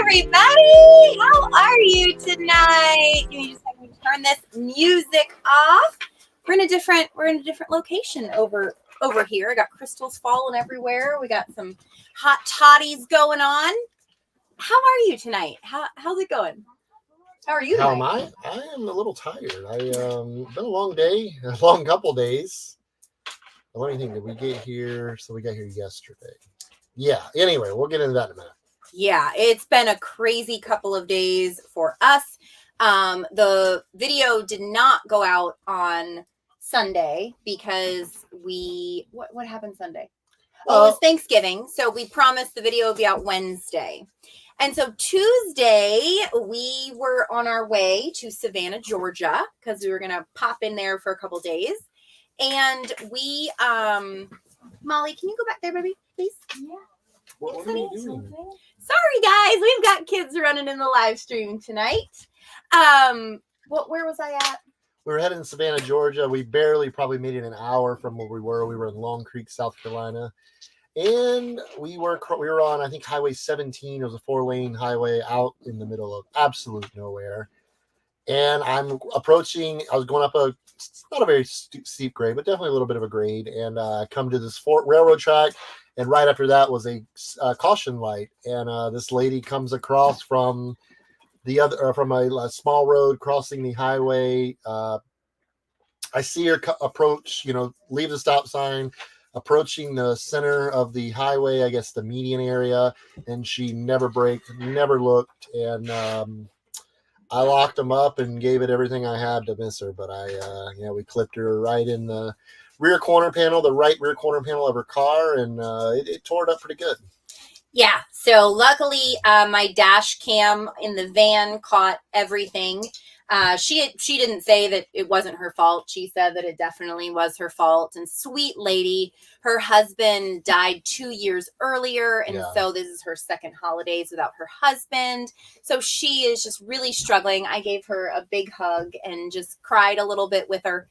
everybody. How are you tonight? Give me just a second to turn this music off. We're in a different location over here. I got crystals falling everywhere. We got some hot toddies going on. How are you tonight? How's it going? How are you tonight? How am I? I am a little tired. Been a long day, a long couple days. Let me think. Did we get here? So we got here yesterday. Yeah. Anyway, we'll get into that in a minute. Yeah, it's been a crazy couple of days for us. The video did not go out on Sunday because what happened Sunday? Well, it was Thanksgiving, so we promised the video would be out Wednesday. And so Tuesday, we were on our way to Savannah, Georgia, because we were going to pop in there for a couple days. And we, Molly, can you go back there, baby, please? Yeah. What are you doing? Sorry, guys. We've got kids running in the live stream tonight. Where was I at? We were heading to Savannah, Georgia. We barely probably made it an hour from where we were. We were in Long Creek, South Carolina. And we were on, I think, Highway 17. It was a 4-lane highway out in the middle of absolute nowhere. And I'm approaching, I was going up not a very steep grade, but definitely a little bit of a grade. And I come to this railroad track. And right after that was a caution light. And this lady comes across from from a small road crossing the highway. I see her approach, leave the stop sign, approaching the center of the highway, I guess the median area. And she never braked, never looked. And I locked them up and gave it everything I had to miss her. But we clipped her right in the rear corner panel, the right rear corner panel of her car, and it tore it up pretty good. Yeah, so luckily my dash cam in the van caught everything. She didn't say that it wasn't her fault. She said that it definitely was her fault. And sweet lady, her husband died 2 years earlier, and so this is her second holidays without her husband. So she is just really struggling. I gave her a big hug and just cried a little bit with her.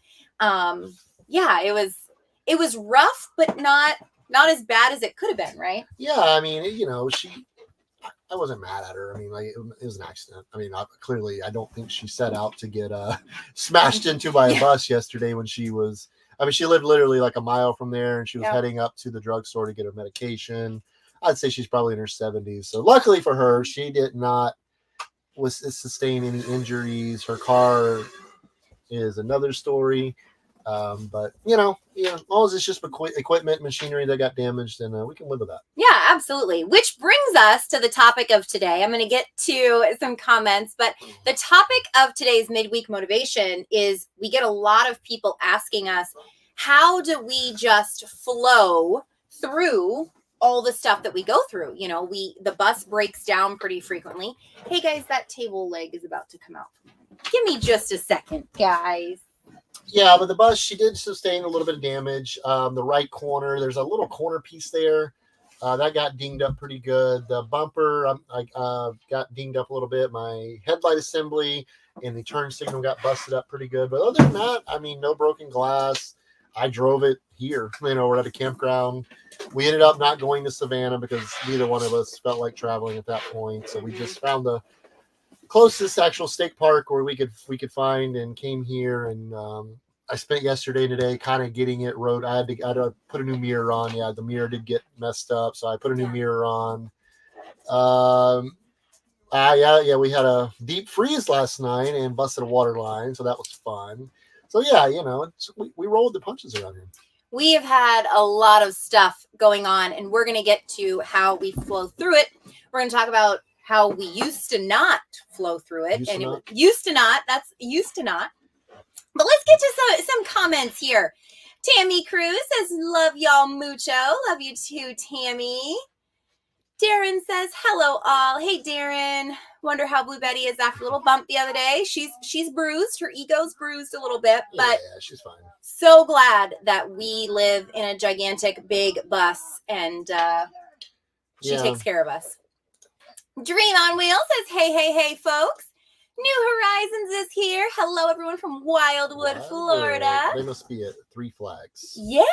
Yeah, it was rough, but not as bad as it could have been, right? Yeah, I mean, I wasn't mad at her. I mean, it was an accident. I mean, clearly, I don't think she set out to get smashed into by a bus yesterday when she was. I mean, she lived literally like a mile from there, and she was heading up to the drugstore to get her medication. I'd say she's probably in her 70s. So luckily for her, she did not sustain any injuries. Her car is another story. But as long as it's just equipment, machinery that got damaged, then we can live with that. Yeah, absolutely. Which brings us to the topic of today. I'm going to get to some comments, but the topic of today's midweek motivation is we get a lot of people asking us, how do we just flow through all the stuff that we go through? The bus breaks down pretty frequently. Hey guys, that table leg is about to come out. Give me just a second, guys. Yeah, but the bus, she did sustain a little bit of damage. The right corner, there's a little corner piece there that got dinged up pretty good. The bumper, I got dinged up a little bit. My headlight assembly and the turn signal got busted up pretty good. But other than that, I mean, no broken glass. I drove it here. We're at a campground. We ended up not going to Savannah because neither one of us felt like traveling at that point. So we just found the closest actual state park where we could find and came here. And I spent yesterday and today kind of getting it rode. I had to put a new mirror on. Yeah, the mirror did get messed up, so I put a new mirror on. We had a deep freeze last night and busted a water line, so that was fun. So yeah, we rolled the punches around here. We have had a lot of stuff going on, and we're going to get to how we flow through it. We're going to talk about how we used to not flow through it. Used to not. But let's get to some comments here. Tammy Cruz says, love y'all mucho. Love you too, Tammy. Darren says, hello all. Hey, Darren. Wonder how Blue Betty is after a little bump the other day. She's bruised. Her ego's bruised a little bit, but yeah, she's fine. So glad that we live in a gigantic big bus, and she takes care of us. Dream on Wheels says, hey, folks. New Horizons is here. Hello, everyone from Wildwood, Florida. They must be at Three Flags. Yeah.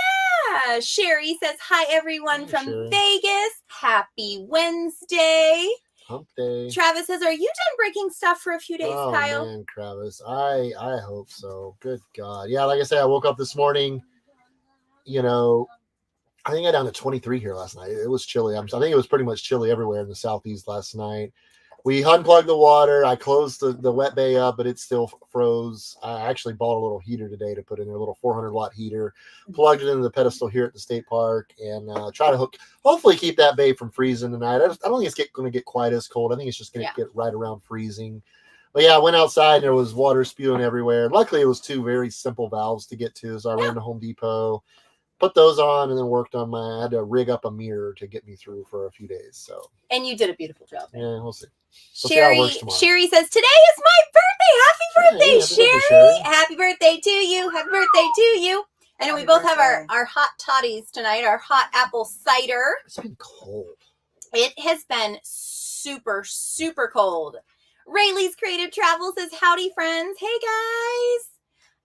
Sherry says, hi, everyone from Vegas. Happy Wednesday. Hump day. Travis says, are you done breaking stuff for a few days, Kyle? Oh, man, Travis. I hope so. Good God. Yeah, like I said, I woke up this morning, I think I got down to 23 here last night. It was chilly. I think it was pretty much chilly everywhere in the southeast last night. We unplugged the water. I closed the wet bay up, but it still froze. I actually bought a little heater today to put in there, a little 400-watt heater. Plugged it into the pedestal here at the state park, and try to hopefully keep that bay from freezing tonight. I don't think it's going to get quite as cold. I think it's just going to get right around freezing. But yeah, I went outside and there was water spewing everywhere. Luckily, it was two very simple valves to get to, so I ran to Home Depot, put those on, and then worked on I had to rig up a mirror to get me through for a few days. So. And you did a beautiful job. Yeah, we'll see. Sherry says, today is my birthday. Happy birthday, Sherry. Happy birthday to you. Happy birthday to you. I know we both have our hot toddies tonight, our hot apple cider. It's been cold. It has been super, super cold. Rayleigh's Creative Travel says, howdy, friends. Hey,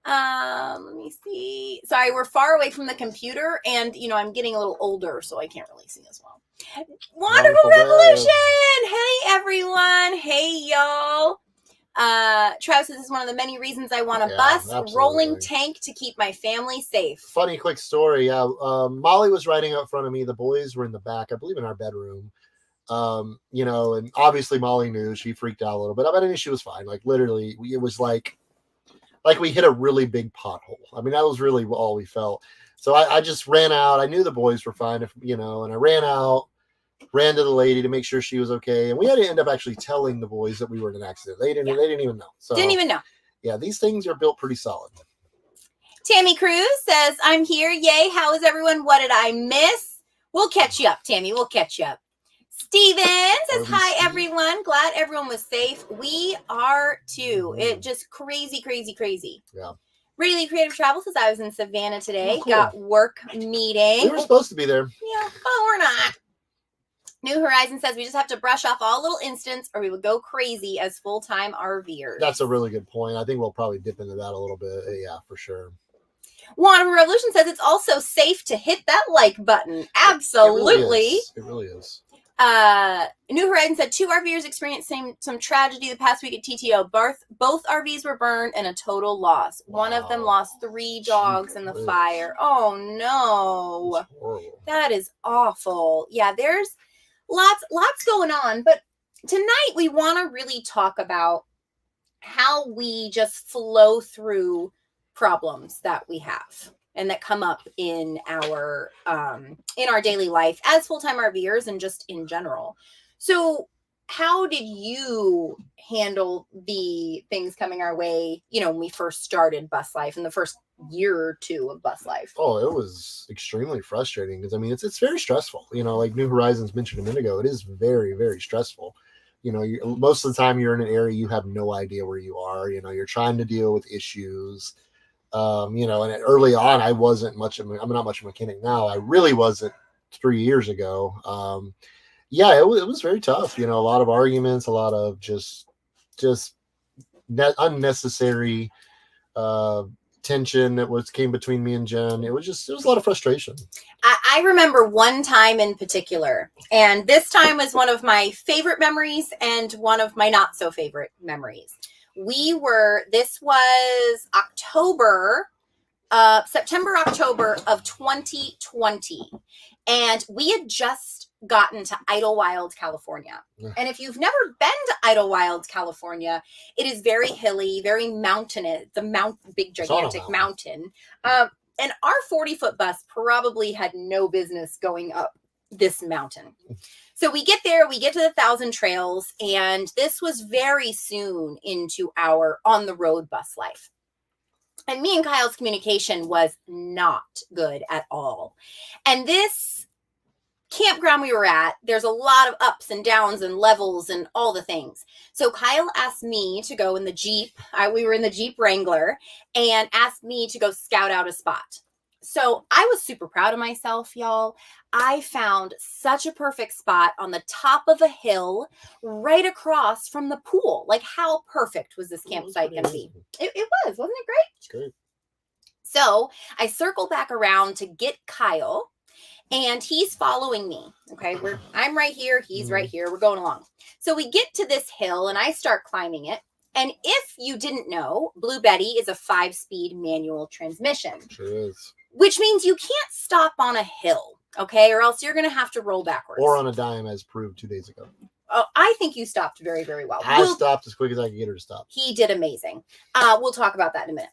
guys. Let me see. Sorry, we're far away from the computer, and I'm getting a little older, so I can't really see as well. Wonderful Revolution! Hey, everyone. Hey, y'all. Travis, this is one of the many reasons I want a bus. Absolutely. Rolling tank to keep my family safe. Funny quick story. Yeah, Molly was riding up front of me. The boys were in the back, I believe in our bedroom. And obviously Molly knew. She freaked out a little bit. I mean, she was fine. Like, literally, it was like we hit a really big pothole. I mean, that was really all we felt. So I just ran out. I knew the boys were fine, and I ran out, ran to the lady to make sure she was okay. And we had to end up actually telling the boys that we were in an accident. They didn't even know. So didn't even know. Yeah, these things are built pretty solid. Tammy Cruz says, I'm here. Yay. How is everyone? What did I miss? We'll catch you up, Tammy. We'll catch you up. Steven says, hi, everyone. Glad everyone was safe. We are too. It just crazy, crazy, crazy. Yeah. Rayleigh Creative Travel says, I was in Savannah today. Oh, cool. Got work meeting. We were supposed to be there. Yeah. Oh, we're not. New Horizon says, we just have to brush off all little incidents or we would go crazy as full-time RVers. That's a really good point. I think we'll probably dip into that a little bit. Yeah, for sure. Wonderful Revolution says, it's also safe to hit that like button. Absolutely. It really is. New Horizon said 2 RVers experienced some tragedy the past week at TTO. Both RVs were burned and a total loss. Wow. One of them lost 3 dogs in the fire. Oh no, that is awful. Yeah, there's lots going on, but tonight we want to really talk about how we just flow through problems that we have and that come up in our daily life as full-time RVers and just in general. So how did you handle the things coming our way, when we first started bus life in the first year or 2 of bus life? Oh, it was extremely frustrating because, I mean, it's very stressful. Like New Horizons mentioned a minute ago, it is very, very stressful. Most of the time you're in an area, you have no idea where you are. You're trying to deal with issues. And early on, I'm not much of a mechanic now. I really wasn't 3 years ago. It was very tough. A lot of arguments, a lot of just unnecessary tension that came between me and Jen. It was a lot of frustration. I remember one time in particular, and this time was one of my favorite memories and one of my not so favorite memories. This was September, October of 2020. And we had just gotten to Idlewild, California. Yeah. And if you've never been to Idlewild, California, it is very hilly, very mountainous. It's a big, gigantic mountain. And our 40-foot bus probably had no business going up this mountain. So we get there, we get to the 1,000 trails, and this was very soon into our on-the-road bus life. And me and Kyle's communication was not good at all. And this campground we were at, there's a lot of ups and downs and levels and all the things. So Kyle asked me to go in the Jeep. We were in the Jeep Wrangler, and asked me to go scout out a spot. So I was super proud of myself, y'all. I found such a perfect spot on the top of a hill right across from the pool. Like, how perfect was this campsite going to be? It was. Wasn't it great? It's great. So I circled back around to get Kyle, And he's following me. Okay, I'm right here, he's right here, we're going along. So we get to this hill and I start climbing it. And if you didn't know, Blue Betty is a 5-speed manual transmission. Sure is. Which means you can't stop on a hill, okay? Or else you're going to have to roll backwards. Or on a dime, as proved 2 days ago. Oh, I think you stopped very, very well. I stopped as quick as I could get her to stop. He did amazing. We'll talk about that in a minute.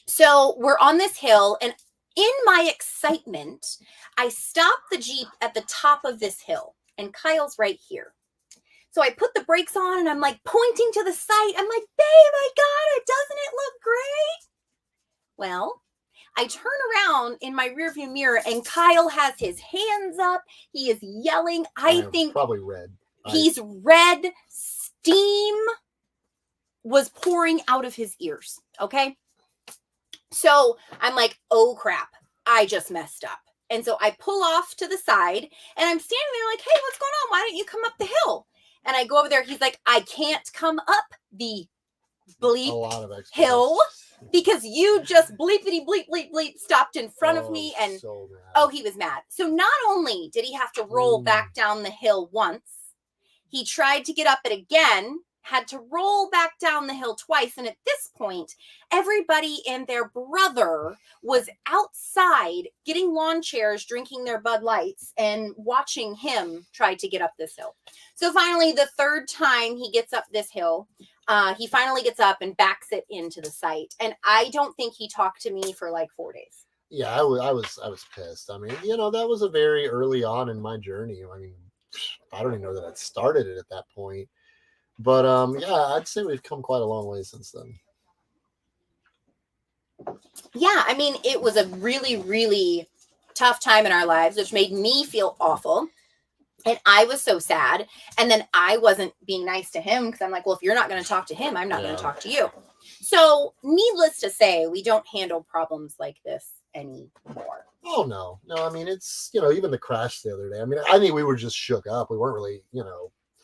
So we're on this hill, and in my excitement, I stopped the Jeep at the top of this hill, and Kyle's right here. So I put the brakes on, and I'm like pointing to the site. I'm like, babe, I got it. Doesn't it look great? Well, I turn around in my rearview mirror, and Kyle has his hands up. He is yelling. I think probably red. He's red. Steam was pouring out of his ears. Okay. So I'm like, oh crap, I just messed up. And so I pull off to the side and I'm standing there like, hey, what's going on? Why don't you come up the hill? And I go over there. He's like, I can't come up the bleep hill because you just bleepity bleep bleep bleep stopped in front of me. And he was mad. So not only did he have to roll back down the hill once, he tried to get up it again, had to roll back down the hill twice. And at this point, everybody and their brother was outside getting lawn chairs, drinking their Bud Lights, and watching him try to get up this hill. So finally, the third time he gets up this hill, he finally gets up and backs it into the site. And I don't think he talked to me for like 4 days. Yeah, I was pissed. I mean, that was a very early on in my journey. I mean, I don't even know that I'd started it at that point. But yeah, I'd say we've come quite a long way since then. Yeah, I mean, it was a really, really tough time in our lives, which made me feel awful. And I was so sad. And then I wasn't being nice to him because I'm like, well, if you're not going to talk to him, I'm not going to talk to you. So needless to say, we don't handle problems like this anymore. Oh, no. No, I mean, it's, even the crash the other day. I mean, I think we were just shook up. We weren't really,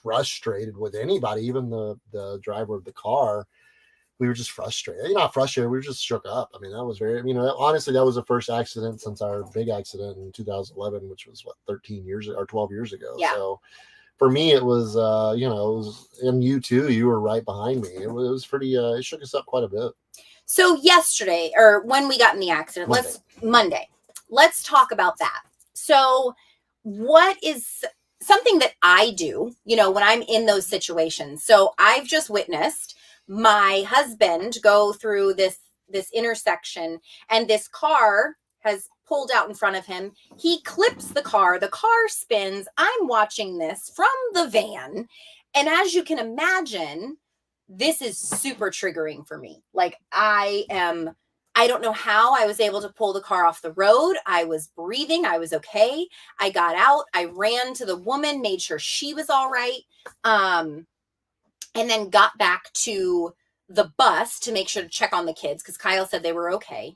frustrated with anybody, even the driver of the car. We were just frustrated. Not frustrated, we were just shook up. I mean, that was very, honestly, that was the first accident since our big accident in 2011, which was 13 years or 12 years ago. Yeah. So for me, it was, it was, and you too, you were right behind me. It was pretty, it shook us up quite a bit. So yesterday, or when we got in the accident, Monday, let's talk about that. So what is something that I do, when I'm in those situations? So I've just witnessed my husband go through this intersection, and this car has pulled out in front of him. He clips the car spins. I'm watching this from the van. And as you can imagine, this is super triggering for me. Like I don't know how I was able to pull the car off the road. I was breathing. I was okay. I got out. I ran to the woman, made sure she was all right. And then got back to the bus to make sure to check on the kids because Kyle said they were okay.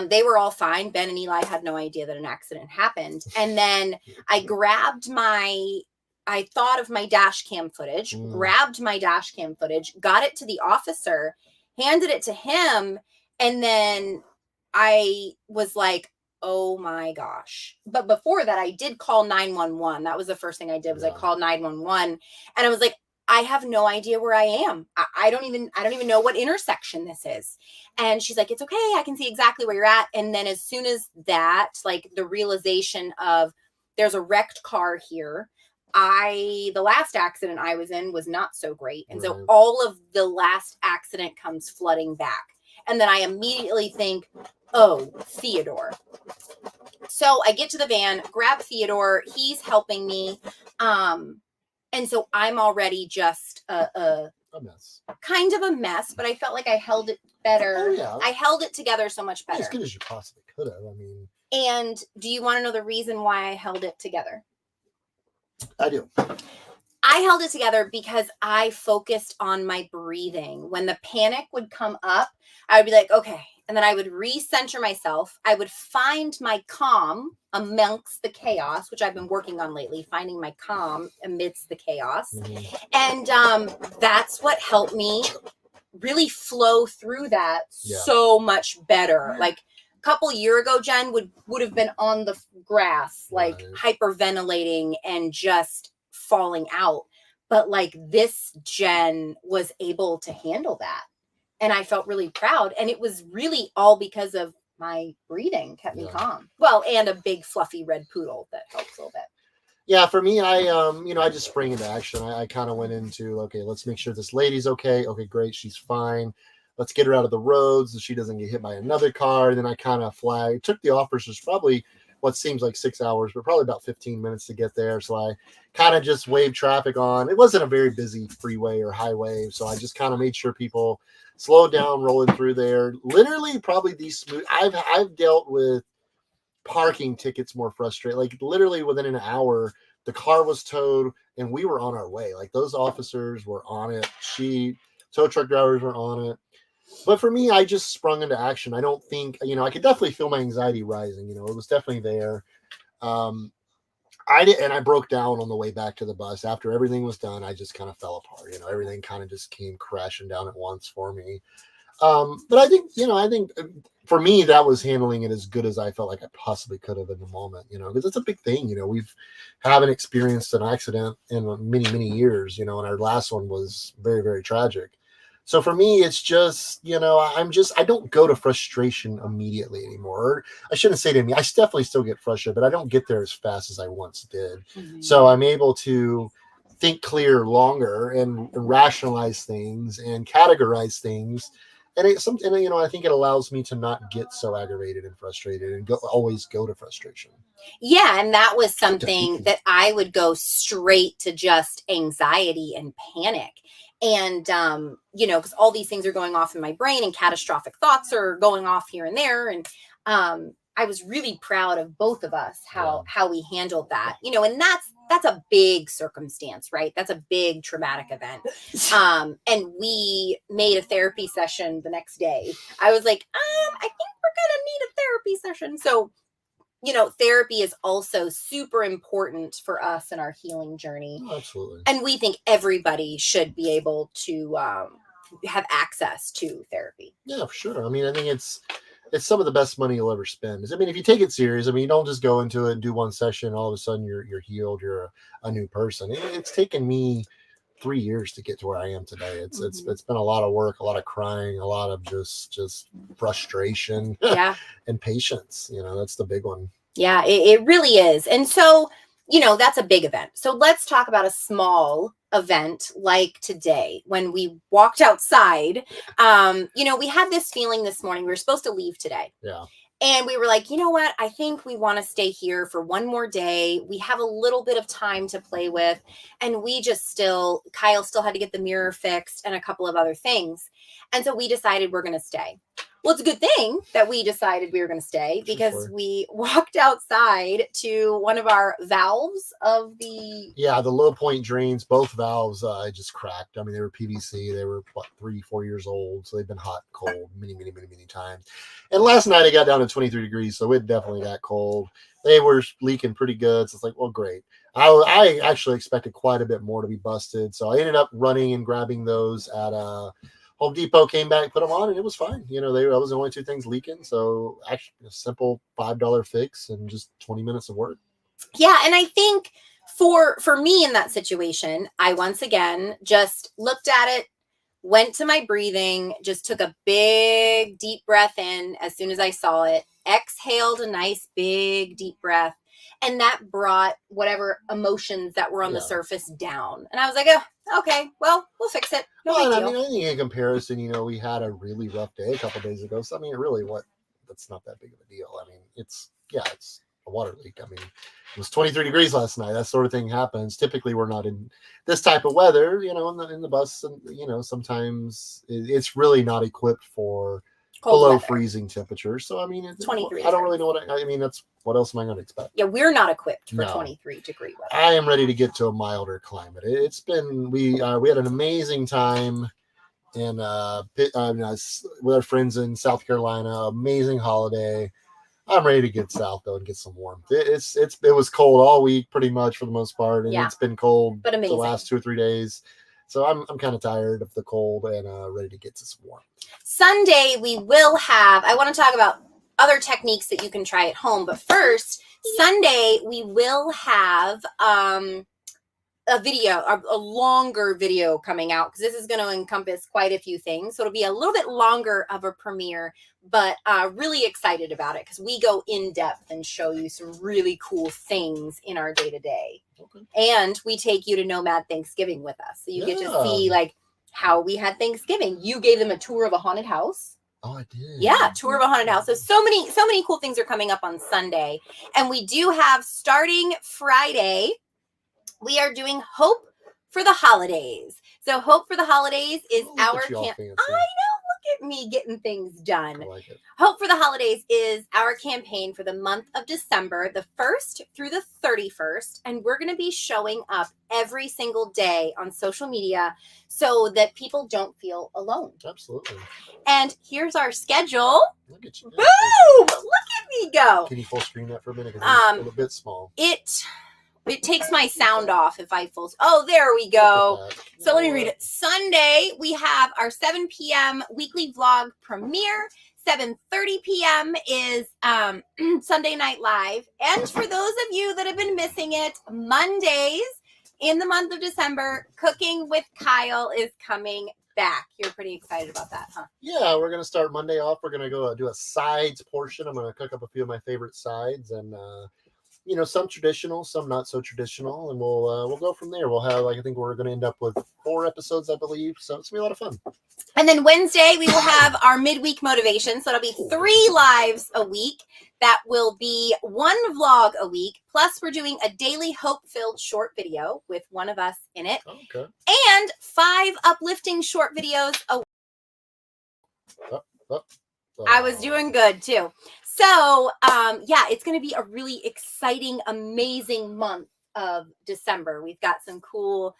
They were all fine. Ben and Eli had no idea that an accident happened. And then I thought of my dash cam footage, grabbed my dash cam footage, got it to the officer, handed it to him. And then I was like, oh my gosh. But before that, I did call 911. That was the first thing I did was I called 911. And I was like, I have no idea where I am. I don't even know what intersection this is. And she's like, it's okay. I can see exactly where you're at. And then as soon as that, like the realization of there's a wrecked car here. The last accident I was in was not so great. And so all of the last accident comes flooding back. And then I immediately think, oh, Theodore. So I get to the van, grab Theodore. He's helping me. And so I'm already just a mess. Kind of a mess, but I felt like I held it better. Oh, yeah. I held it together so much better. As good as you possibly could have. I mean. And do you want to know the reason why I held it together? I do. I held it together because I focused on my breathing. When the panic would come up, I would be like, okay. And then I would recenter myself. I would find my calm amongst the chaos, which I've been working on lately, finding my calm amidst the chaos. Mm-hmm. And that's what helped me really flow through that so much better. Like couple year ago, Jen would have been on the grass, like hyperventilating and just falling out. But like this Jen was able to handle that. And I felt really proud. And it was really all because of my breathing kept me calm. Well, and a big fluffy red poodle that helps a little bit. Yeah, for me, I I just sprang into action. I kind of went into, okay, let's make sure this lady's okay. Okay, great, she's fine. Let's get her out of the road so she doesn't get hit by another car. And then I kind of took the officers probably what seems like 6 hours, but probably about 15 minutes to get there. So I kind of just waved traffic on. It wasn't a very busy freeway or highway, so I just kind of made sure people slowed down rolling through there. Literally, probably these smooth. I've dealt with parking tickets more frustrating. Like literally within an hour, the car was towed and we were on our way. Like those officers were on it. Tow truck drivers were on it. But for me, I just sprung into action. I don't think, I could definitely feel my anxiety rising. It was definitely there. I broke down on the way back to the bus. After everything was done, I just kind of fell apart. Everything kind of just came crashing down at once for me. But I think for me, that was handling it as good as I felt like I possibly could have in the moment, because it's a big thing. We haven't experienced an accident in many, many years, and our last one was very, very tragic. So for me, it's just, I don't go to frustration immediately anymore. Or I shouldn't say to me, I definitely still get frustrated, but I don't get there as fast as I once did. Mm-hmm. So I'm able to think clear longer and rationalize things and categorize things. And I think it allows me to not get so aggravated and frustrated and always go to frustration. Yeah, and that was something that I would go straight to just anxiety and panic. And, because all these things are going off in my brain and catastrophic thoughts are going off here and there. And I was really proud of both of us, how we handled that, and that's a big circumstance, right? That's a big traumatic event. And we made a therapy session the next day. I was like, I think we're going to need a therapy session. So, therapy is also super important for us in our healing journey. Oh, absolutely. And we think everybody should be able to have access to therapy. Yeah, for sure. I think it's some of the best money you'll ever spend. If you take it serious, you don't just go into it and do one session, all of a sudden you're healed, you're a new person. It's taken me 3 years to get to where I am today. It's been a lot of work, a lot of crying, a lot of just frustration, and patience. That's the big one. Yeah, it really is. And so, that's a big event. So let's talk about a small event like today when we walked outside. We had this feeling this morning. We were supposed to leave today. Yeah. And we were like, you know what? I think we want to stay here for one more day. We have a little bit of time to play with. And Kyle still had to get the mirror fixed and a couple of other things. And so we decided we're going to stay. Well, it's a good thing that we decided we were going to stay because we walked outside to one of our valves of the low point drains. Both valves just cracked. They were PVC. They were 3-4 years old, so they've been hot, cold, many, many, many, many times. And last night it got down to 23 degrees, so it definitely got cold. They were leaking pretty good, so it's like, well, great. I actually expected quite a bit more to be busted, so I ended up running and grabbing those at Home Depot, came back, put them on, and it was fine. That was the only two things leaking. So actually a simple $5 fix and just 20 minutes of work. Yeah. And I think for me in that situation, I once again just looked at it, went to my breathing, just took a big deep breath in as soon as I saw it, exhaled a nice big deep breath. And that brought whatever emotions that were on the surface down. And I was like, oh, okay, well, we'll fix it. No big deal. I think in comparison, we had a really rough day a couple of days ago. So, that's not that big of a deal. It's a water leak. It was 23 degrees last night. That sort of thing happens. Typically, we're not in this type of weather, in the bus. And, sometimes it's really not equipped for below freezing temperature. So, it's 23. I don't really know that's what else am I going to expect? Yeah, we're not equipped for 23 degree weather. I am ready to get to a milder climate. It's been, we had an amazing time in with our friends in South Carolina, amazing holiday. I'm ready to get south though and get some warmth. It was cold all week pretty much for the most part, and it's been cold but amazing. The last 2 or 3 days. So I'm kind of tired of the cold and ready to get to some warmth. Sunday we will have. I want to talk about other techniques that you can try at home. But first, Sunday, we will have a video, a longer video coming out, because this is going to encompass quite a few things. So it'll be a little bit longer of a premiere, but really excited about it because we go in depth and show you some really cool things in our day to day. And we take you to Nomad Thanksgiving with us. So you get to see like how we had Thanksgiving. You gave them a tour of a haunted house. Oh, I did. Yeah, tour of a haunted house. So many cool things are coming up on Sunday. And we do have, starting Friday, we are doing Hope for the Holidays. So Hope for the Holidays is our camp. I know, look at me getting things done. I like it. Hope for the Holidays is our campaign for the month of December, the 1st through the 31st. And we're going to be showing up every single day on social media so that people don't feel alone. Absolutely. And here's our schedule. Look at you. Boom! Look at me go. Can you full screen that for a minute? Because it's a little bit small. It takes my sound off if I full. Oh, there we go. So let me read it. Sunday, we have our 7 p.m. weekly vlog premiere. 7:30 p.m. is Sunday Night Live. And for those of you that have been missing it, Mondays in the month of December, Cooking with Kyle is coming back. You're pretty excited about that, huh? Yeah, we're going to start Monday off. We're going to go do a sides portion. I'm going to cook up a few of my favorite sides, and some traditional, some not so traditional, and we'll go from there. We'll have, I think we're going to end up with 4 episodes, I believe. So it's going to be a lot of fun. And then Wednesday, we will have our Midweek Motivation. So it'll be 3 lives a week. That will be 1 vlog a week. Plus, we're doing a daily hope-filled short video with one of us in it. Okay. And 5 uplifting short videos a week. I was doing good, too. So, it's going to be a really exciting, amazing month of December. We've got some cool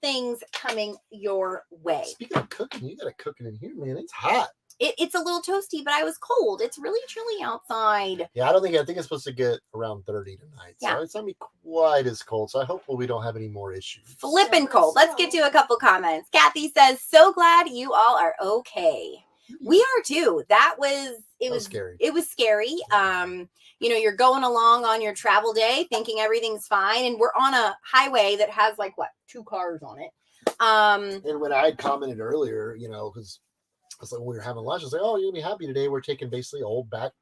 things coming your way. Speaking of cooking, you got to cook it in here, man. It's hot. It's a little toasty, but I was cold. It's really chilly outside. Yeah, I think it's supposed to get around 30 tonight. So it's not going to be quite as cold. So I hope we don't have any more issues. Flippin' cold. Let's get to a couple comments. Kathy says, so glad you all are okay. We are too. It was scary. It was scary. You're going along on your travel day thinking everything's fine. And we're on a highway that has 2 cars on it. And when I had commented earlier, because it's like when we were having lunch, I was like, oh, you're going to be happy today. We're taking basically old back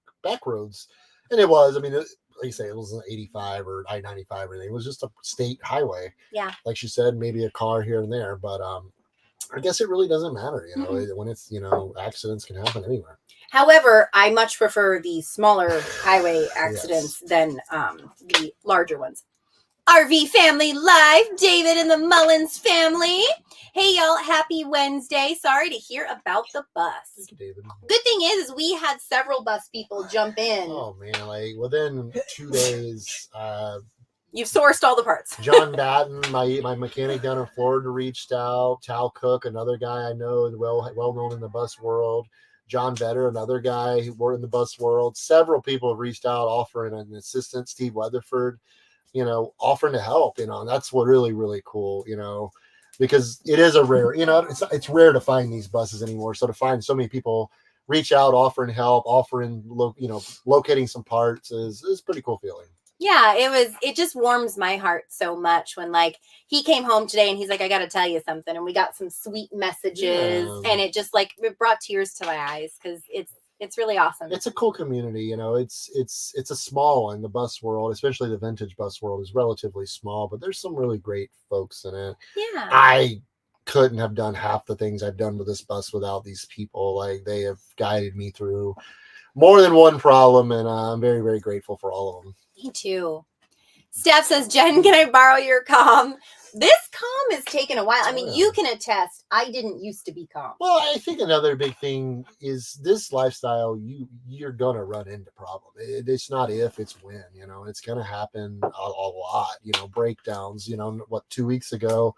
roads. And it was, like you say, it wasn't 85 or I-95 or anything. It was just a state highway. Yeah. Like she said, maybe a car here and there. But I guess it really doesn't matter, when it's, accidents can happen anywhere. However, I much prefer the smaller highway accidents than the larger ones. RV Family Live, David and the Mullins family. Hey, y'all, happy Wednesday. Sorry to hear about the bus. Thank you, David. Good thing is we had several bus people jump in. Oh, man, within 2 days, you've sourced all the parts. John Batten, my mechanic down in Florida, reached out. Tal Cook, another guy I know, well known in the bus world. John Vetter, another guy who worked in the bus world. Several people have reached out offering an assistant. Steve Weatherford, offering to help. And that's what really, really cool. Because it is a rare. It's rare to find these buses anymore. So to find so many people reach out, offering help, locating some parts is a pretty cool feeling. Yeah, it just warms my heart so much when he came home today and he's like, I got to tell you something. And we got some sweet messages and it just it brought tears to my eyes because it's really awesome. It's a cool community. It's a small one. The bus world, especially the vintage bus world, is relatively small, but there's some really great folks in it. Yeah. I couldn't have done half the things I've done with this bus without these people. They have guided me through more than one problem, and I'm very, very grateful for all of them. Me too. Steph says, Jen, can I borrow your calm? This calm has taken a while. I mean, you can attest, I didn't used to be calm. Well, I think another big thing is this lifestyle, you're going to run into problems. It's not if, it's when, it's going to happen a lot, breakdowns, 2 weeks ago,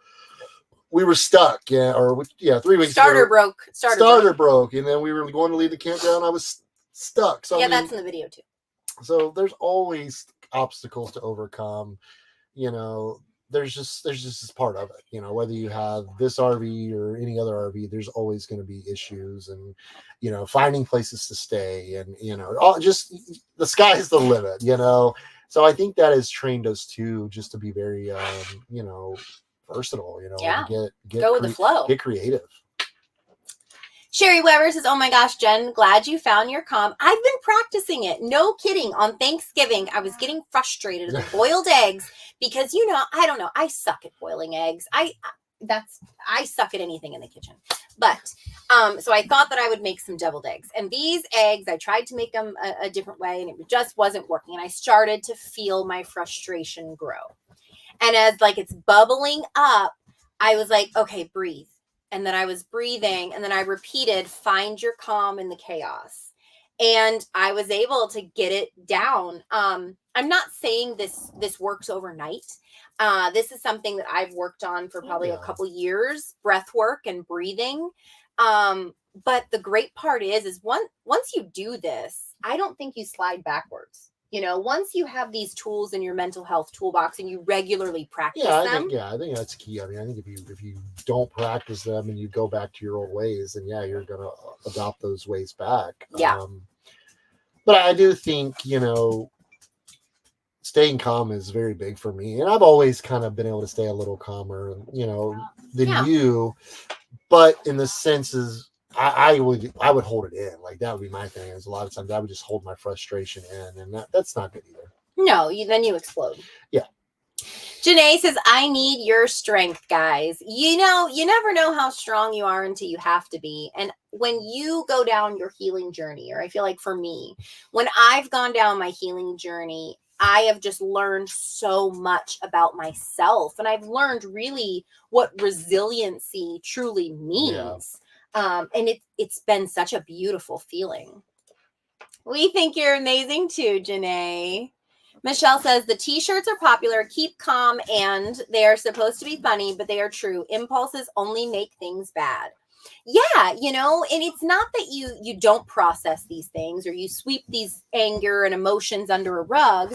we were stuck, 3 weeks ago. Starter broke. And then we were going to leave the campground. I was stuck. So that's in the video too. So there's always obstacles to overcome. there's just this part of it, whether you have this RV or any other RV, there's always going to be issues, and finding places to stay, and all, just the sky's the limit. So I think that has trained us too, just to be very versatile, Yeah. and Go with the flow. get creative. Sherry Weber says, oh my gosh, Jen, glad you found your calm. I've been practicing it. No kidding. On Thanksgiving, I was getting frustrated at the boiled eggs because, I don't know. I suck at boiling eggs. I suck at anything in the kitchen. But, so I thought that I would make some deviled eggs. And these eggs, I tried to make them a different way, and it just wasn't working. And I started to feel my frustration grow. And as it's bubbling up, I was like, okay, breathe. And then I was breathing, and then I repeated, find your calm in the chaos. And I was able to get it down. I'm not saying this works overnight. This is something that I've worked on for probably a couple years, breath work and breathing. But the great part is once you do this, I don't think you slide backwards. Once you have these tools in your mental health toolbox and you regularly practice them. I think that's key. I mean, I think if you don't practice them and you go back to your old ways, then you're going to adopt those ways back. Yeah. But I do think, staying calm is very big for me. And I've always kind of been able to stay a little calmer, than you. But in the senses, I would hold it in. That would be my thing. Is a lot of times I would just hold my frustration in, and that's not good either. No, then you explode. Yeah. Janae says, I need your strength, guys. You never know how strong you are until you have to be. And when you go down your healing journey, or I feel like for me, when I've gone down my healing journey, I have just learned so much about myself. And I've learned really what resiliency truly means. Yeah. And it's been such a beautiful feeling. We think you're amazing too, Janae. Michelle says, the t-shirts are popular. Keep calm, and they are supposed to be funny, but they are true. Impulses only make things bad. Yeah, and it's not that you don't process these things or you sweep these anger and emotions under a rug,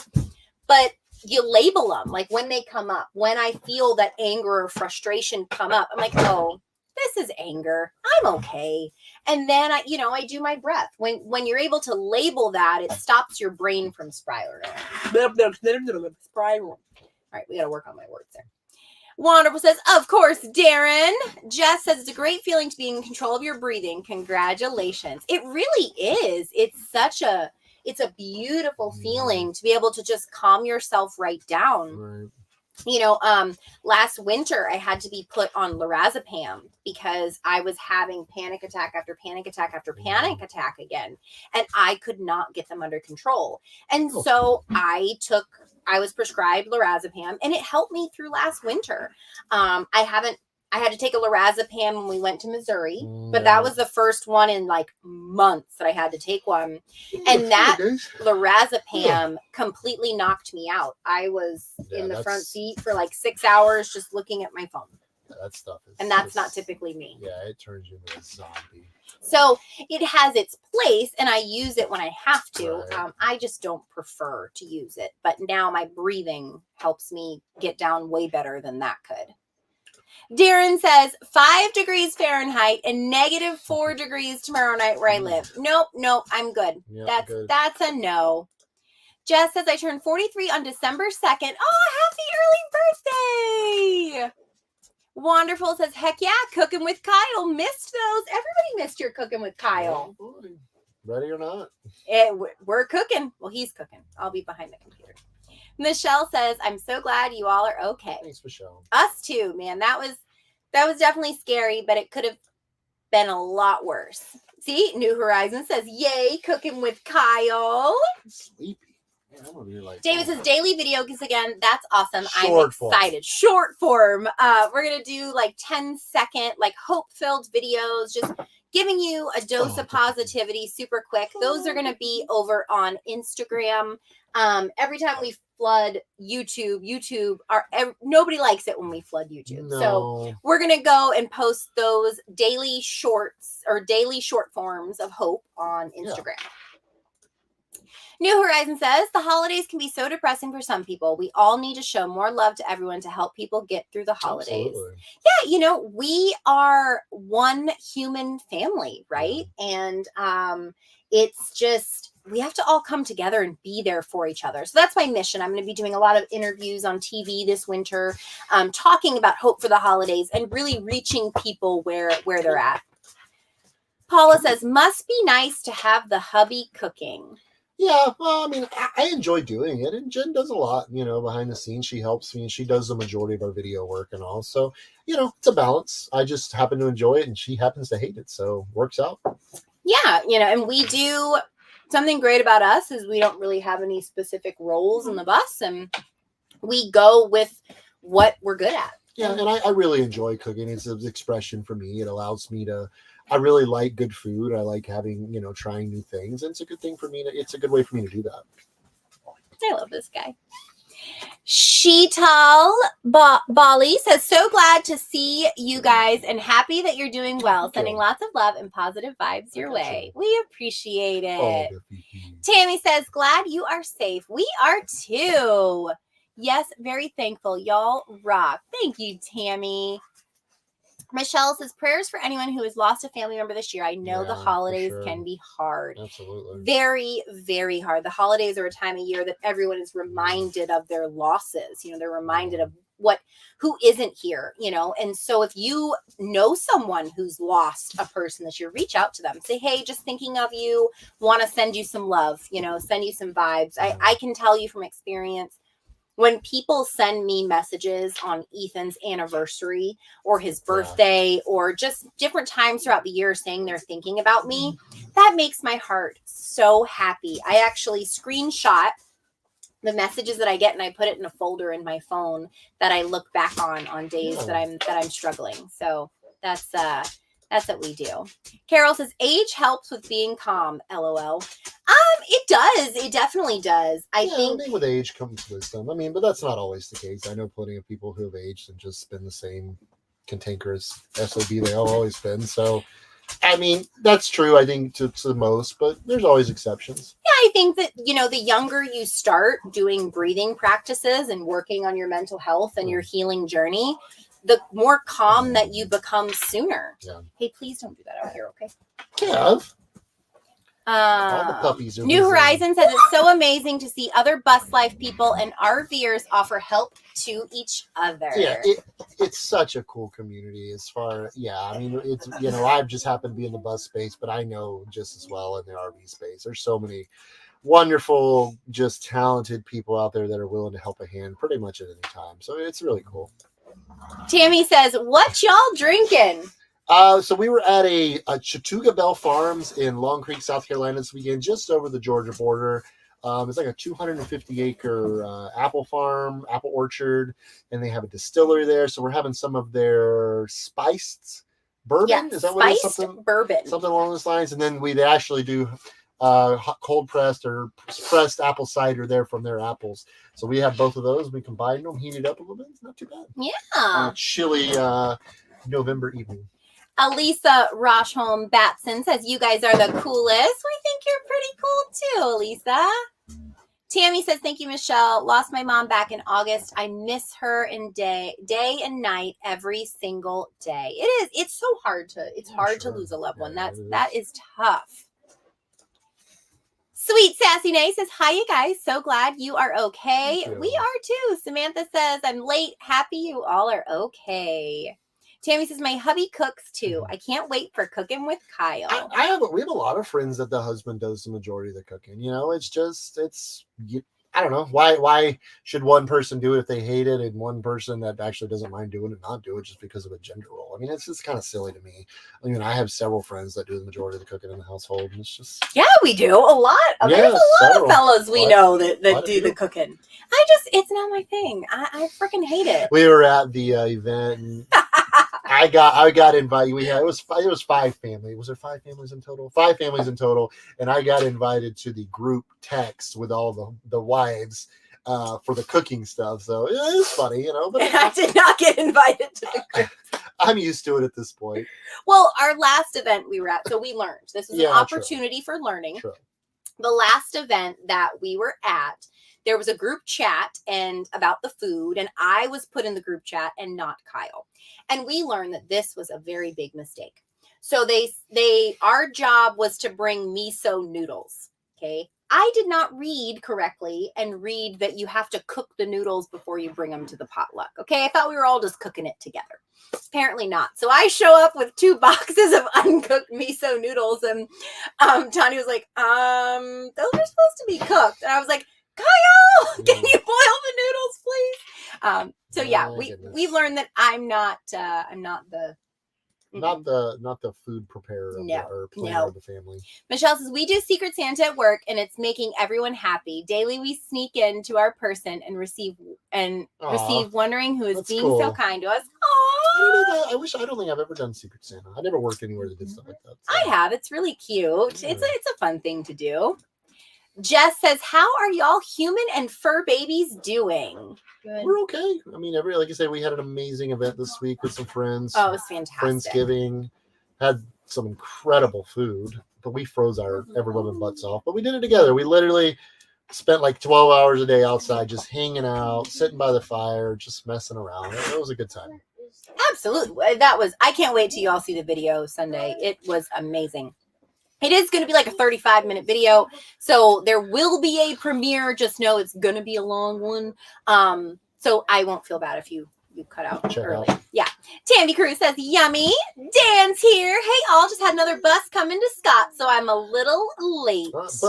but you label them. When they come up, when I feel that anger or frustration come up, I'm like, oh, this is anger. I'm okay. And then I do my breath. When you're able to label that, it stops your brain from spiraling. All right, we got to work on my words there. Wonderful says, of course, Darren. Jess says, it's a great feeling to be in control of your breathing. Congratulations. It really is. It's a beautiful feeling to be able to just calm yourself right down. Right. Last winter I had to be put on lorazepam because I was having panic attack after panic attack after panic attack again, and I could not get them under control. And so I was prescribed lorazepam, and it helped me through last winter. I had to take a lorazepam when we went to Missouri, but that was the first one in months that I had to take one. And that lorazepam completely knocked me out. I was in the front seat for 6 hours just looking at my phone. That stuff is, and that's not typically me. Yeah, it turns you into a zombie. So it has its place, and I use it when I have to. Right. I just don't prefer to use it. But now my breathing helps me get down way better than that could. Darren says 5 degrees Fahrenheit and -4 degrees tomorrow night where I live. Nope, I'm good. Yep, that's a no. Jess says I turned 43 on December 2nd. Oh, happy early birthday! Wonderful says, heck yeah, cooking with Kyle. Missed those. Everybody missed your cooking with Kyle. Oh, ready or not? We're cooking. Well, he's cooking. I'll be behind the computer. Michelle says, I'm so glad you all are okay. Thanks, Michelle. Us too, man. That was definitely scary, but it could have been a lot worse. See, New Horizon says, yay, cooking with Kyle. I'm sleepy. Man, I'm over here David says, daily videos again. That's awesome. Short I'm excited. Short form. We're going to do 10-second, hope-filled videos, just giving you a dose of positivity super quick. Those are going to be over on Instagram. Every time we flood YouTube nobody likes it when we flood YouTube. No. So we're going to go and post those daily shorts or daily short forms of hope on Instagram. Yeah. New Horizon says, the holidays can be so depressing for some people. We all need to show more love to everyone to help people get through the holidays. Absolutely. Yeah, we are one human family, right? Yeah. And it's just, we have to all come together and be there for each other. So that's my mission. I'm going to be doing a lot of interviews on TV this winter, talking about hope for the holidays and really reaching people where they're at. Paula says, must be nice to have the hubby cooking. Yeah, well, I mean, I enjoy doing it, and Jen does a lot, behind the scenes. She helps me, and she does the majority of our video work and all. So, it's a balance. I just happen to enjoy it, and she happens to hate it, so works out. Yeah, and we do something great about us is we don't really have any specific roles in the bus, and we go with what we're good at. Yeah, and I really enjoy cooking. It's an expression for me. It allows me to. I really like good food. I like having, trying new things. And it's a good thing for me. It's a good way for me to do that. I love this guy. Sheetal Bali says, so glad to see you guys and happy that you're doing well. Sending lots of love and positive vibes your way. We appreciate it. Tammy says, glad you are safe. We are too. Yes, very thankful. Y'all rock. Thank you, Tammy. Michelle says, prayers for anyone who has lost a family member this year. I know the holidays can be hard. Absolutely. Very, very hard. The holidays are a time of year that everyone is reminded of their losses. They're reminded of who isn't here, and so if you know someone who's lost a person this year, reach out to them. Say, hey, just thinking of you, want to send you some love, send you some vibes. I can tell you from experience, when people send me messages on Ethan's anniversary or his birthday or just different times throughout the year saying they're thinking about me, that makes my heart so happy. I actually screenshot the messages that I get and I put it in a folder in my phone that I look back on days that I'm struggling. So that's what we do. Carol says, age helps with being calm. LOL. It does. It definitely does. I think with age comes wisdom. I mean, but that's not always the case. I know plenty of people who have aged and just been the same cantankerous SOB they have always been. So, I mean, that's true, I think, to the most, but there's always exceptions. Yeah, I think that, the younger you start doing breathing practices and working on your mental health and your healing journey, the more calm that you become sooner. Yeah. Hey, please don't do that out here, okay? Kev. All the puppies are New Horizon says, it's so amazing to see other bus life people and RVers offer help to each other. Yeah, it's such a cool community I mean, it's, I've just happened to be in the bus space, but I know just as well in the RV space. There's so many wonderful, just talented people out there that are willing to help a hand pretty much at any time. So it's really cool. Tammy says, what y'all drinking? So we were at a Chattooga Bell Farms in Long Creek, South Carolina this weekend, just over the Georgia border. It's like a 250-acre apple farm, apple orchard, and they have a distillery there. So we're having some of their spiced bourbon. Yeah, is that what it is? Spiced bourbon. Something along those lines. And then they actually do cold pressed or pressed apple cider there from their apples. So we have both of those. We combine them, heat it up a little bit. It's not too bad. Yeah. Chilly November evening. Elisa Roshholm Batson says, you guys are the coolest. We think you're pretty cool too, Elisa. Tammy says, thank you, Michelle. Lost my mom back in August. I miss her in day and night, every single day. It's so hard to lose a loved one. That is tough. Sweet Sassy Nay says, hi, you guys. So glad you are okay. We are too. Samantha says, I'm late. Happy you all are okay. Tammy says, my hubby cooks too. I can't wait for cooking with Kyle. We have a lot of friends that the husband does the majority of the cooking. I don't know. Why should one person do it if they hate it and one person that actually doesn't mind doing it not do it just because of a gender role? I mean, it's just kind of silly to me. I mean, I have several friends that do the majority of the cooking in the household. And it's just... Yeah, we do. A lot. There's a lot of fellas we know that do the cooking. It's not my thing. I freaking hate it. We were at the event and I got invited. It was 5 families. Was there 5 families in total? 5 families in total. And I got invited to the group text with all the wives for the cooking stuff. So it was funny, But I did not get invited to the group. I'm used to it at this point. Well, our last event we were at, so we learned. This was an opportunity for learning. True. the last event that we were at, there was a group chat and about the food, and I was put in the group chat and not Kyle. And we learned that this was a very big mistake. So our job was to bring miso noodles. Okay. I did not read correctly and read that you have to cook the noodles before you bring them to the potluck. Okay. I thought we were all just cooking it together. Apparently not. So I show up with 2 boxes of uncooked miso noodles, and Tanya was like, those are supposed to be cooked. And I was like, Kyle, can you boil the noodles, please? So yeah, we've learned that I'm not the not the food preparer or planner of the family. Michelle says, we do Secret Santa at work, and it's making everyone happy. Daily we sneak into our person and receive wondering who is being so kind to us. I don't think I've ever done Secret Santa. I never worked anywhere that did stuff like that. So. I have. It's really cute. Yeah. It's a fun thing to do. Jess says, how are y'all human and fur babies doing? Good. We're okay. I mean, like I said, we had an amazing event this week with some friends. Oh, it was fantastic. Friendsgiving. Had some incredible food, but we froze everyone's butts off. But we did it together. We literally spent like 12 hours a day outside, just hanging out, sitting by the fire, just messing around. It was a good time. Absolutely. I can't wait till you all see the video Sunday. It was amazing. It is going to be like a 35-minute video, so there will be a premiere. Just know it's going to be a long one. So I won't feel bad if you cut out early. Yeah. Tammy Cruz says, yummy. Dan's here. Hey, all, just had another bus coming to Scott, so I'm a little late. Bus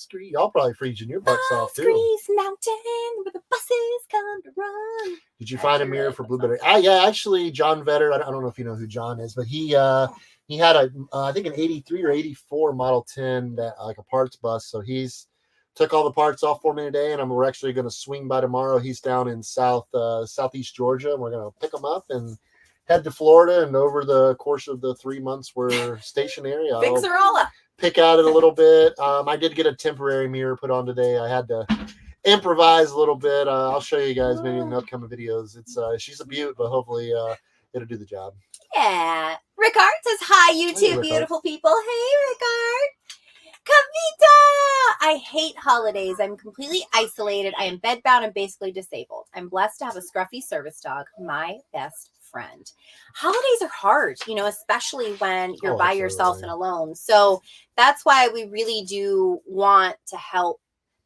street. Y'all probably freezing your butts off, too. Grease Mountain, where the buses come to run. Did you find a mirror for Blueberry? Yeah, actually, John Vetter, I don't know if you know who John is, but he had I think an 83 or 84 Model 10, that like a parts bus. So he's took all the parts off for me today, and we're actually going to swing by tomorrow. He's down in southeast Georgia, and we're going to pick him up and head to Florida. And over the course of the 3 months we're stationary, fix her all up. Pick out it a little bit. I did get a temporary mirror put on today. I had to improvise a little bit. I'll show you guys maybe in the upcoming videos. It's she's a beaut, but hopefully it'll do the job. Yeah. Rickard says, hi, you two beautiful people. Hey, Rickard. Kavita! I hate holidays. I'm completely isolated. I am bedbound and basically disabled. I'm blessed to have a scruffy service dog, my best friend. Holidays are hard, especially when you're by yourself and alone. So that's why we really do want to help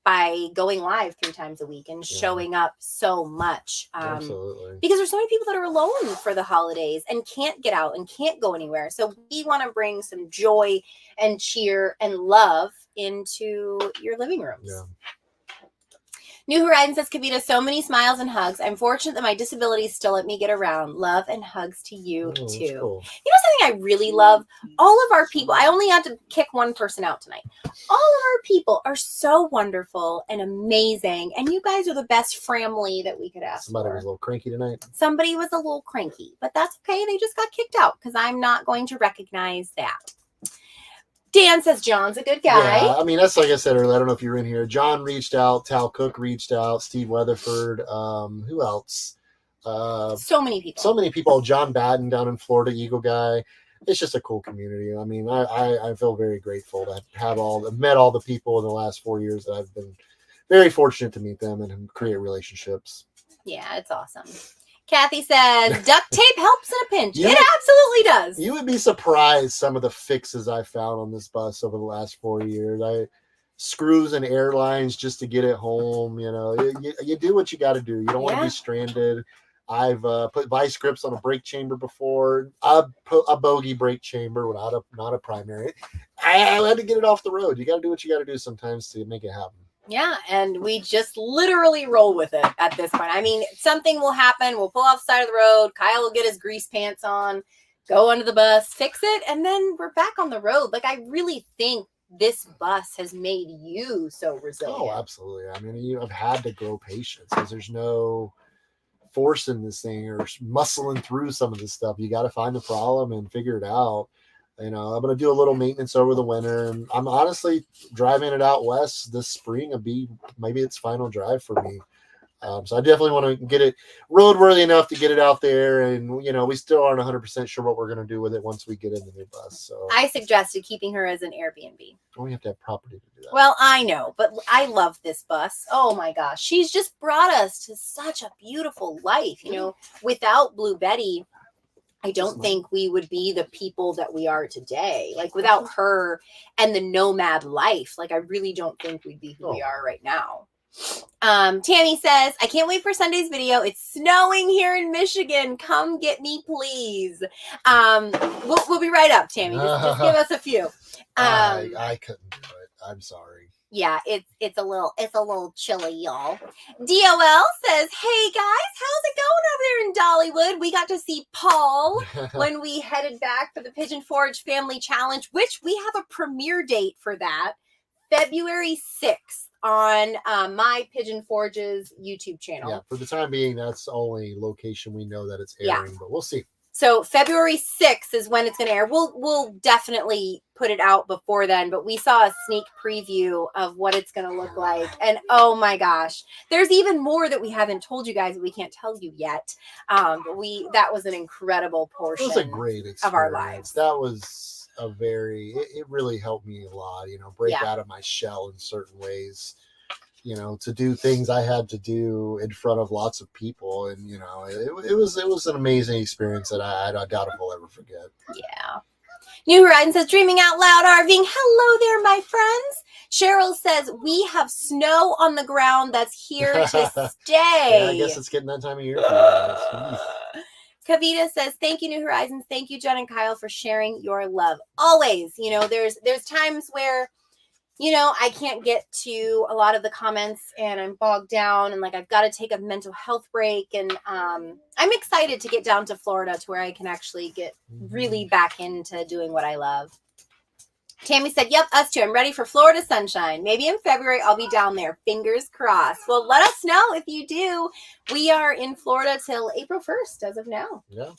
by going live 3 times a week and showing up so much. Absolutely. Because there's so many people that are alone for the holidays and can't get out and can't go anywhere. So we want to bring some joy and cheer and love into your living rooms. Yeah. New Horizon says, Kavita, so many smiles and hugs. I'm fortunate that my disabilities still let me get around. Love and hugs to you, too. Cool. Something I really love? All of our people, I only had to kick one person out tonight. All of our people are so wonderful and amazing. And you guys are the best family that we could ask Somebody for. was a little cranky tonight. Somebody was a little cranky, but that's okay. They just got kicked out because I'm not going to recognize that. Dan says John's a good guy. Yeah, I mean, that's like I said earlier. I don't know if you're in here. John reached out. Tal Cook reached out. Steve Weatherford. Who else? So many people. So many people. John Batten down in Florida, Eagle guy. It's just a cool community. I mean, I feel very grateful to have met all the people in the last 4 years that I've been very fortunate to meet them and create relationships. Yeah, it's awesome. Kathy says, duct tape helps in a pinch. It absolutely does. You would be surprised some of the fixes I found on this bus over the last 4 years. Screws and airlines just to get it home. You do what you got to do. You don't want to be stranded. I've put vice grips on a brake chamber before. I put a bogey brake chamber, not a primary. I had to get it off the road. You got to do what you got to do sometimes to make it happen. Yeah, and we just literally roll with it at this point. I mean, something will happen. We'll pull off the side of the road. Kyle will get his grease pants on, go under the bus, fix it, and then we're back on the road. Like, I really think this bus has made you so resilient. Oh, absolutely. I mean, you have had to grow patience because there's no forcing this thing or muscling through some of this stuff. You got to find the problem and figure it out. I'm going to do a little maintenance over the winter, and I'm honestly driving it out west this spring. Maybe its final drive for me. So I definitely want to get it roadworthy enough to get it out there. And, we still aren't 100% sure what we're going to do with it once we get in the new bus. So I suggested keeping her as an Airbnb. we have to have property to do that. Well, I know, but I love this bus. Oh my gosh. She's just brought us to such a beautiful life. Without Blue Betty, I don't think we would be the people that we are today. Like without her and the nomad life, like I really don't think we'd be who we are right now. Tammy says, I can't wait for Sunday's video. It's snowing here in Michigan. Come get me, please. We'll be right up, Tammy. Just give us a few. I couldn't do it. I'm sorry. Yeah, it's a little chilly, y'all. DOL says, hey guys, how's it going over there in Dollywood? We got to see Paul when we headed back for the Pigeon Forge Family Challenge, which we have a premiere date for that, February 6th on my Pigeon Forge's YouTube channel. Yeah, for the time being, that's the only location we know that it's airing, but we'll see. So February 6th is when it's going to air. We'll definitely put it out before then, but we saw a sneak preview of what it's going to look like. And oh my gosh, there's even more that we haven't told you guys that we can't tell you yet. But that was an incredible portion. It was a great experience of our lives. That was it really helped me a lot, break out of my shell in certain ways. To do things I had to do in front of lots of people. And, it was an amazing experience that I doubt if I'll ever forget. Yeah. New Horizon says, dreaming out loud, RVing. Hello there, my friends. Cheryl says, we have snow on the ground that's here to stay. Yeah, I guess it's getting that time of year for you guys. Kavita says, thank you, New Horizons. Thank you, Jen and Kyle, for sharing your love. Always, there's times where I can't get to a lot of the comments and I'm bogged down and I've got to take a mental health break. And I'm excited to get down to Florida to where I can actually get really back into doing what I love. Tammy said, yep, us too. I'm ready for Florida sunshine. Maybe in February I'll be down there. Fingers crossed. Well, let us know if you do. We are in Florida till April 1st as of now. Yeah.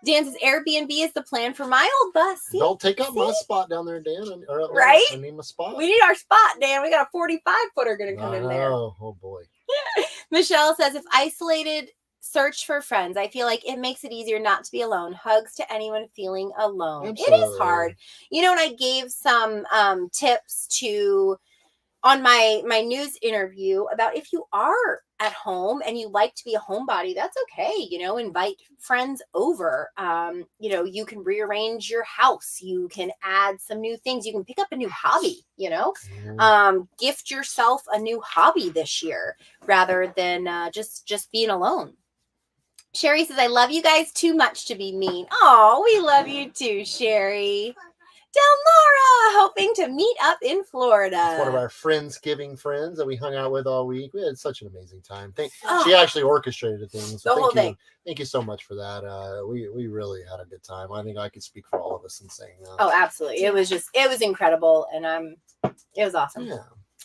Dan says Airbnb is the plan for my old bus. Don't take up my spot down there, Dan. Right? I need my spot. We need our spot, Dan. We got a 45-footer going to come in there. Oh, boy. Michelle says, if isolated, search for friends. I feel like it makes it easier not to be alone. Hugs to anyone feeling alone. Absolutely. It is hard. And I gave some tips on my news interview about if you are at home and you like to be a homebody, that's okay. Invite friends over. You can rearrange your house. You can add some new things. You can pick up a new hobby, gift yourself a new hobby this year rather than just being alone. Sherry says, I love you guys too much to be mean. Oh, we love you too, Sherry. Delmora, hoping to meet up in Florida. It's one of our Friendsgiving friends that we hung out with all week. We had such an amazing time. She actually orchestrated things. So the whole thing. Thank you so much for that. We really had a good time. I think I could speak for all of us in saying that. Oh, absolutely. It was incredible. And it was awesome. Yeah.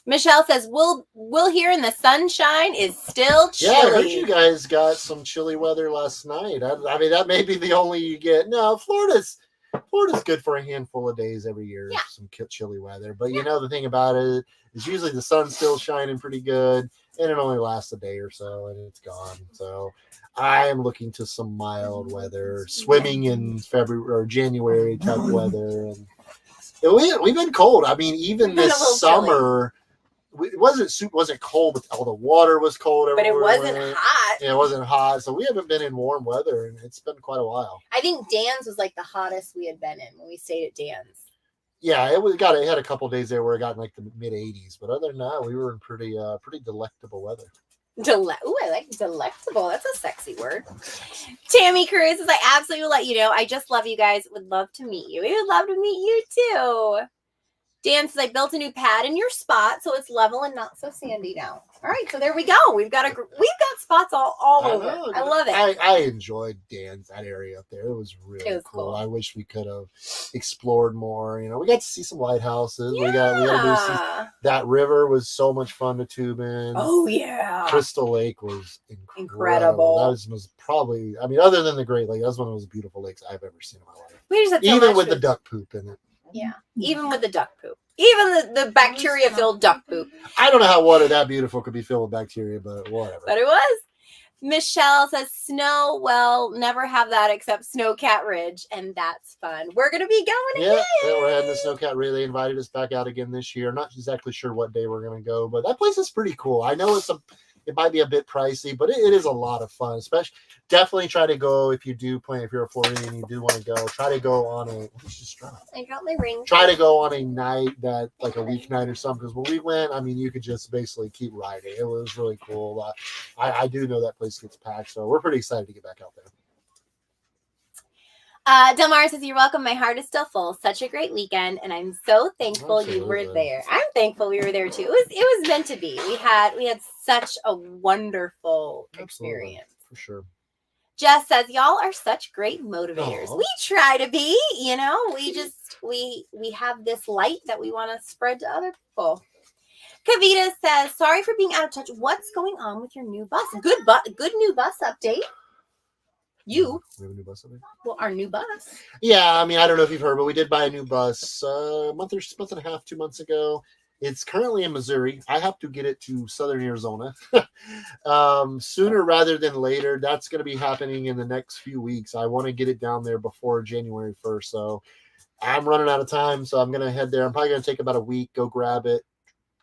Michelle says, we'll here in the sunshine is still chilly. Yeah, I heard you guys got some chilly weather last night. I mean, that may be the only you get. No, Florida's good for a handful of days every year. Yeah. Some chilly weather. But the thing about it is usually the sun's still shining pretty good and it only lasts a day or so and it's gone. So I am looking to some mild weather, swimming in February or January type weather. And we've been cold. I mean, even this summer, it wasn't cold, but all the water was cold everywhere. But it wasn't hot. Yeah, it wasn't hot. So we haven't been in warm weather, and it's been quite a while. I think Dan's was the hottest we had been in when we stayed at Dan's. Yeah, it had a couple of days there where it got in the mid 80s, but other than that, we were in pretty delectable weather. Ooh, I like delectable. That's a sexy word. Tammy Cruz says, I absolutely will let you know. I just love you guys. Would love to meet you. We would love to meet you too. Dan says, I built a new pad in your spot, so it's level and not so sandy now. All right, so there we go. We've got spots all over. I love it. I enjoyed that area up there. It was really cool. I wish we could have explored more. We got to see some lighthouses. Yeah. We got to do that river was so much fun to tube in. Oh yeah. Crystal Lake was incredible. That was probably, other than the Great Lake, that was one of the most beautiful lakes I've ever seen in my life. We just had even with the duck poop in it. Yeah, even with the duck poop. Even the bacteria-filled duck poop. I don't know how water that beautiful could be filled with bacteria, but whatever. But it was. Michelle says, snow, well, never have that except Snowcat Ridge, and that's fun. We're going to be going again. Yeah, we're heading to Snowcat Ridge. They invited us back out again this year. I'm not exactly sure what day we're going to go, but that place is pretty cool. I know it might be a bit pricey, but it is a lot of fun. Especially, definitely try to go if you do plan. If you're a Floridian and you do want to go, try to go on a. What did you just drop? I got my ring. Try to go on a night that like a weeknight or something. Because when we went, I mean, you could just basically keep riding. It was really cool. I do know that place gets packed, so we're pretty excited to get back out there. Delmar says, you're welcome. My heart is still full. Such a great weekend, and I'm so thankful you were there. I'm thankful we were there too. It was meant to be. We had such a wonderful experience. For sure. Jess says, y'all are such great motivators. Aww. We try to be, we just we have this light that we want to spread to other people. Kavita says, sorry for being out of touch. What's going on with your new bus? Good new bus update. We have a new bus update? Well, our new bus. Yeah, I mean, I don't know if you've heard, but we did buy a new bus a month and a half, 2 months ago. It's currently in Missouri. I have to get it to Southern Arizona sooner rather than later. That's going to be happening in the next few weeks. I want to get it down there before January 1st. So I'm running out of time. So I'm going to head there. I'm probably going to take about a week, go grab it,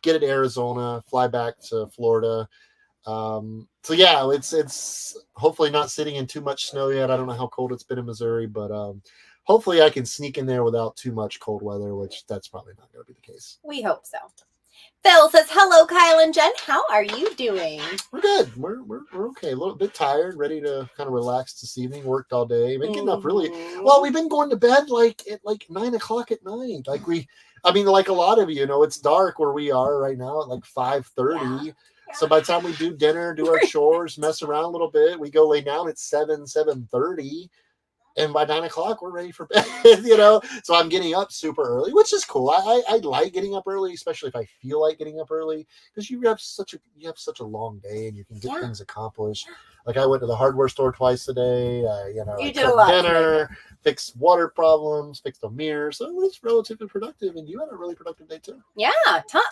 get it to Arizona, fly back to Florida. So yeah, it's hopefully not sitting in too much snow yet. I don't know how cold it's been in Missouri, but hopefully I can sneak in there without too much cold weather, which that's probably not going to be the case. We hope so. Phil says, hello, Kyle and Jen. How are you doing? We're good. We're okay. A little bit tired, ready to kind of relax this evening. Worked all day. Been getting up really well. We've been going to bed at 9 o'clock at night. Like a lot of you, it's dark where we are right now at like 5:30. Yeah. So by the time we do dinner, do our chores, mess around a little bit, we go lay down at 7:30. And by 9 o'clock, we're ready for bed, So I'm getting up super early, which is cool. I like getting up early, especially if I feel like getting up early, because you have such a long day and you can get things accomplished. Like I went to the hardware store twice a day. You did a lot. Dinner, fixed water problems, fixed a mirror. So it was relatively productive, and you had a really productive day too. Yeah,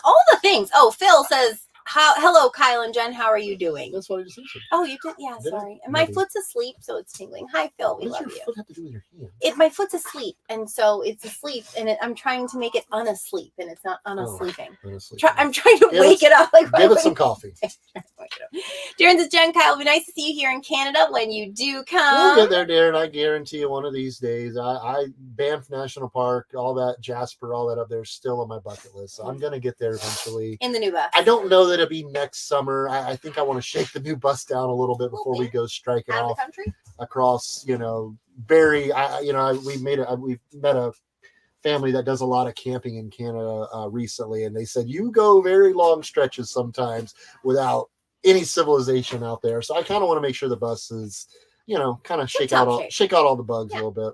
all the things. Oh, Phil says, hello, Kyle and Jen. How are you doing? That's what I just answered. Oh, you did? Yeah, sorry. And my foot's asleep, so it's tingling. Hi, Phil. We love you. What does your foot have to do with your hand? My foot's asleep, and so it's asleep, and I'm trying to make it unasleep, and it's not unasleeping. I'm trying to wake it up. Give it some coffee. Darren says, Jen, Kyle, it'll be nice to see you here in Canada when you do come. We'll get there, Darren. I guarantee you one of these days. Banff National Park, all that, Jasper, all that up there is still on my bucket list. So I'm going to get there eventually. In the new bus. I don't know that it'll be next summer. I think I want to shake the new bus down a little bit before we go striking out off of the country? Across, we've met a family that does a lot of camping in Canada recently, and they said you go very long stretches sometimes without any civilization out there. So I kind of want to make sure the bus is, kind of shake out all the bugs a little bit.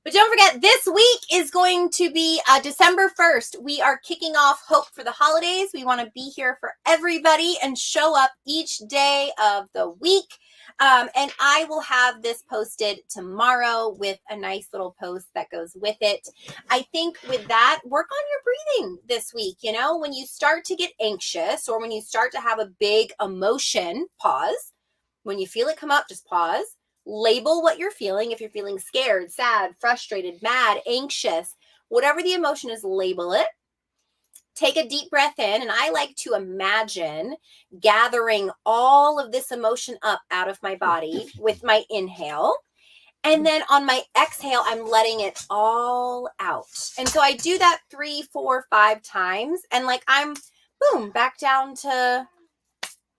But don't forget, this week is going to be December 1st. We are kicking off Hope for the Holidays. We want to be here for everybody and show up each day of the week. And I will have this posted tomorrow with a nice little post that goes with it. I think with that, work on your breathing this week. When you start to get anxious or when you start to have a big emotion, pause. When you feel it come up, just pause. Label what you're feeling. If you're feeling scared, sad, frustrated, mad, anxious, whatever the emotion is, label it. Take a deep breath in, and I like to imagine gathering all of this emotion up out of my body with my inhale. And then on my exhale, I'm letting it all out. And so I do that 3, 4, 5 times. And I'm, boom, back down to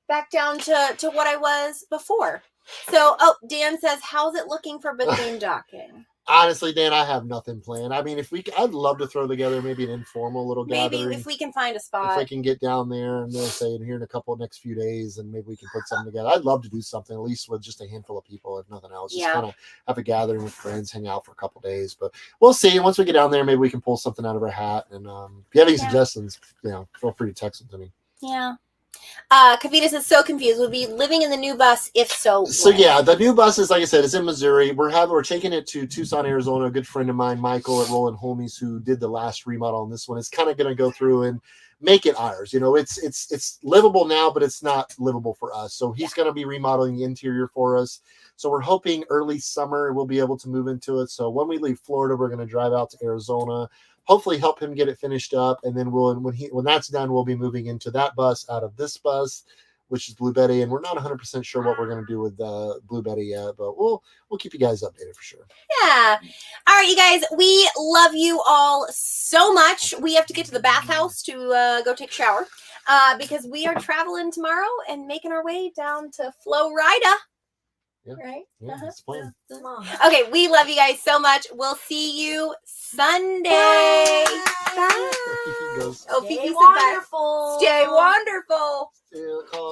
what I was before. So, Dan says, how's it looking for Bethune-Docking? Honestly, Dan, I have nothing planned. I mean, I'd love to throw together maybe an informal little gathering. Maybe if we can find a spot. If we can get down there and say here in a next few days, and maybe we can put something together. I'd love to do something, at least with just a handful of people, if nothing else. Just kind of have a gathering with friends, hang out for a couple of days. But we'll see. Once we get down there, maybe we can pull something out of our hat. And if you have any suggestions, feel free to text them to me. Yeah. Kavitas is so confused. Would be living in the new bus? If so, So when? yeah, the new bus is, like I said, it's in Missouri. We're taking it to Tucson, Arizona. A good friend of mine, Michael at Roland Homies, who did the last remodel on this one, is kind of going to go through and make it ours. You know, it's livable now, but it's not livable for us. So he's going to be remodeling the interior for us. So we're hoping early summer we'll be able to move into it. So when we leave Florida, we're going to drive out to Arizona, hopefully help him get it finished up, and then when that's done, we'll be moving into that bus out of this bus, which is Blue Betty, and we're not 100% sure what we're going to do with Blue Betty yet, but we'll keep you guys updated for sure. Yeah. All right, you guys, we love you all so much. We have to get to the bathhouse to go take a shower because we are traveling tomorrow and making our way down to Florida. Yeah. Right? Yeah, that's the plan. Okay, we love you guys so much. We'll see you Sunday. Bye. He goes, Oh, Stay Fifi said bye. wonderful. Stay wonderful. "Yeah, call